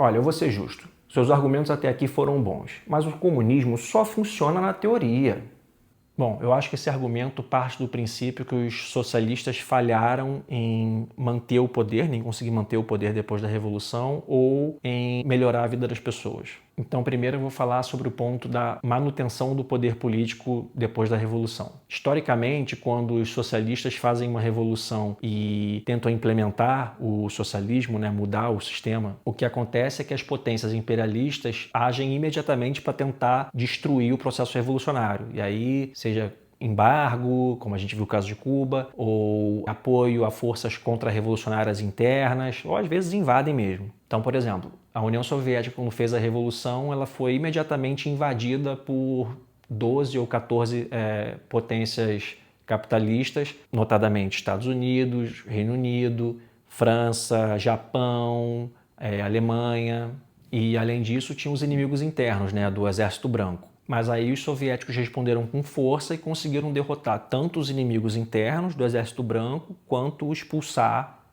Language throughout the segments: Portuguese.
Olha, eu vou ser justo. Seus argumentos até aqui foram bons, mas o comunismo só funciona na teoria. Bom, eu acho que esse argumento parte do princípio que os socialistas falharam em manter o poder, nem conseguir manter o poder depois da Revolução, ou em melhorar a vida das pessoas. Então, primeiro eu vou falar sobre o ponto da manutenção do poder político depois da Revolução. Historicamente, quando os socialistas fazem uma revolução e tentam implementar o socialismo, mudar o sistema, o que acontece é que as potências imperialistas agem imediatamente para tentar destruir o processo revolucionário. E aí, seja embargo, como a gente viu o caso de Cuba, ou apoio a forças contra-revolucionárias internas, ou às vezes invadem mesmo. Então, por exemplo, a União Soviética, quando fez a Revolução, ela foi imediatamente invadida por 12 ou 14 potências capitalistas, notadamente Estados Unidos, Reino Unido, França, Japão, Alemanha, e além disso tinha os inimigos internos, do Exército Branco. Mas aí os soviéticos responderam com força e conseguiram derrotar tanto os inimigos internos do Exército Branco quanto expulsar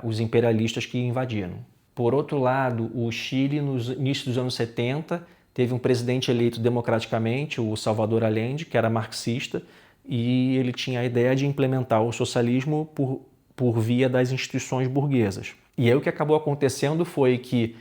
os imperialistas que invadiram. Por outro lado, o Chile, no início dos anos 70, teve um presidente eleito democraticamente, o Salvador Allende, que era marxista, e ele tinha a ideia de implementar o socialismo por via das instituições burguesas. E aí o que acabou acontecendo foi que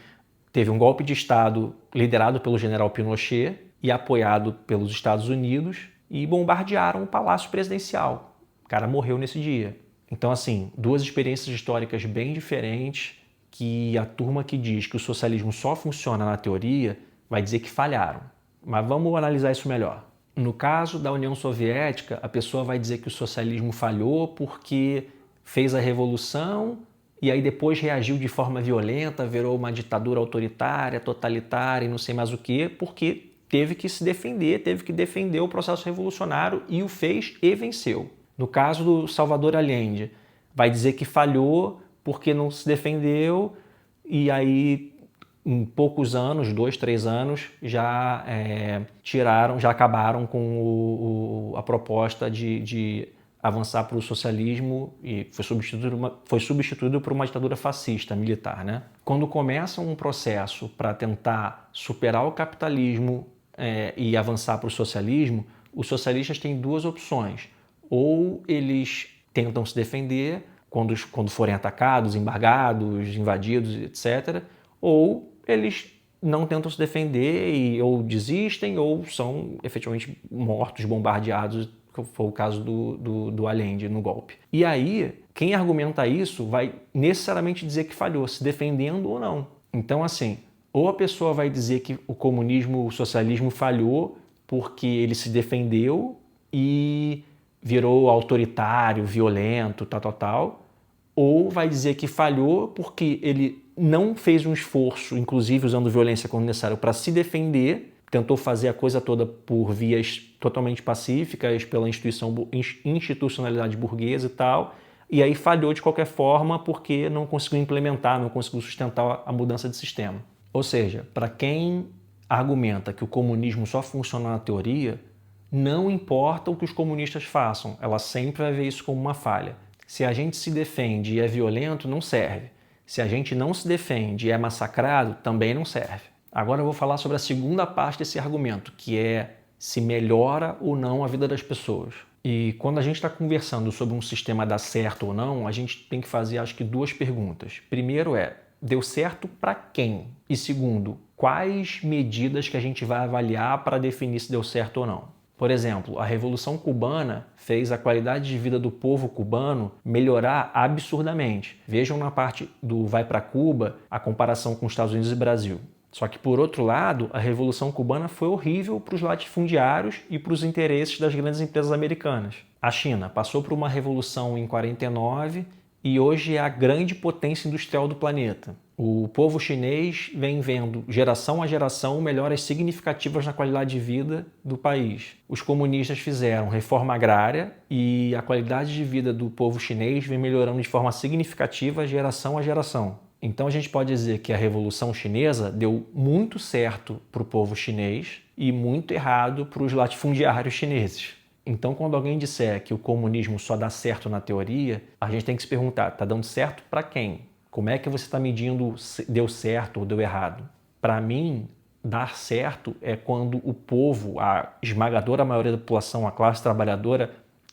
teve um golpe de Estado liderado pelo general Pinochet e apoiado pelos Estados Unidos e bombardearam o Palácio Presidencial. O cara morreu nesse dia. Então, assim, duas experiências históricas bem diferentes que a turma que diz que o socialismo só funciona na teoria vai dizer que falharam. Mas vamos analisar isso melhor. No caso da União Soviética, a pessoa vai dizer que o socialismo falhou porque fez a revolução e aí depois reagiu de forma violenta, virou uma ditadura autoritária, totalitária e não sei mais o quê, porque teve que se defender, teve que defender o processo revolucionário e o fez e venceu. No caso do Salvador Allende, vai dizer que falhou porque não se defendeu e aí em poucos anos, 2, 3 anos, já acabaram com a proposta de avançar para o socialismo e foi substituído por uma ditadura fascista, militar. Quando começa um processo para tentar superar o capitalismo e avançar para o socialismo, os socialistas têm duas opções. Ou eles tentam se defender quando forem atacados, embargados, invadidos, etc. Ou eles não tentam se defender ou desistem ou são efetivamente mortos, bombardeados, que foi o caso do Allende no golpe. E aí, quem argumenta isso vai necessariamente dizer que falhou, se defendendo ou não. Então, assim, ou a pessoa vai dizer que o comunismo, o socialismo falhou porque ele se defendeu e virou autoritário, violento, tal, ou vai dizer que falhou porque ele não fez um esforço, inclusive usando violência quando necessário, para se defender, tentou fazer a coisa toda por vias totalmente pacíficas, pela institucionalidade burguesa e tal, e aí falhou de qualquer forma porque não conseguiu implementar, não conseguiu sustentar a mudança de sistema. Ou seja, para quem argumenta que o comunismo só funciona na teoria, não importa o que os comunistas façam, ela sempre vai ver isso como uma falha. Se a gente se defende e é violento, não serve. Se a gente não se defende e é massacrado, também não serve. Agora eu vou falar sobre a segunda parte desse argumento, que é se melhora ou não a vida das pessoas. E quando a gente está conversando sobre um sistema dar certo ou não, a gente tem que fazer, acho que, duas perguntas. Primeiro deu certo para quem? E segundo, quais medidas que a gente vai avaliar para definir se deu certo ou não? Por exemplo, a Revolução Cubana fez a qualidade de vida do povo cubano melhorar absurdamente. Vejam na parte do Vai para Cuba a comparação com os Estados Unidos e Brasil. Só que, por outro lado, a Revolução Cubana foi horrível para os latifundiários e para os interesses das grandes empresas americanas. A China passou por uma revolução em 49 e hoje é a grande potência industrial do planeta. O povo chinês vem vendo, geração a geração, melhoras significativas na qualidade de vida do país. Os comunistas fizeram reforma agrária e a qualidade de vida do povo chinês vem melhorando de forma significativa, geração a geração. Então a gente pode dizer que a Revolução Chinesa deu muito certo para o povo chinês e muito errado para os latifundiários chineses. Então, quando alguém disser que o comunismo só dá certo na teoria, a gente tem que se perguntar, está dando certo para quem? Como é que você está medindo se deu certo ou deu errado? Para mim, dar certo é quando o povo, a esmagadora maioria da população, a classe trabalhadora,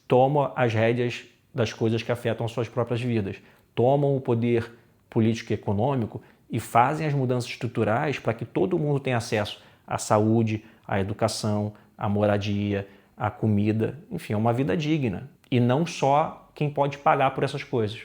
toma as rédeas das coisas que afetam as suas próprias vidas, tomam o poder político e econômico e fazem as mudanças estruturais para que todo mundo tenha acesso à saúde, à educação, à moradia, à comida, enfim, a uma vida digna. E não só quem pode pagar por essas coisas.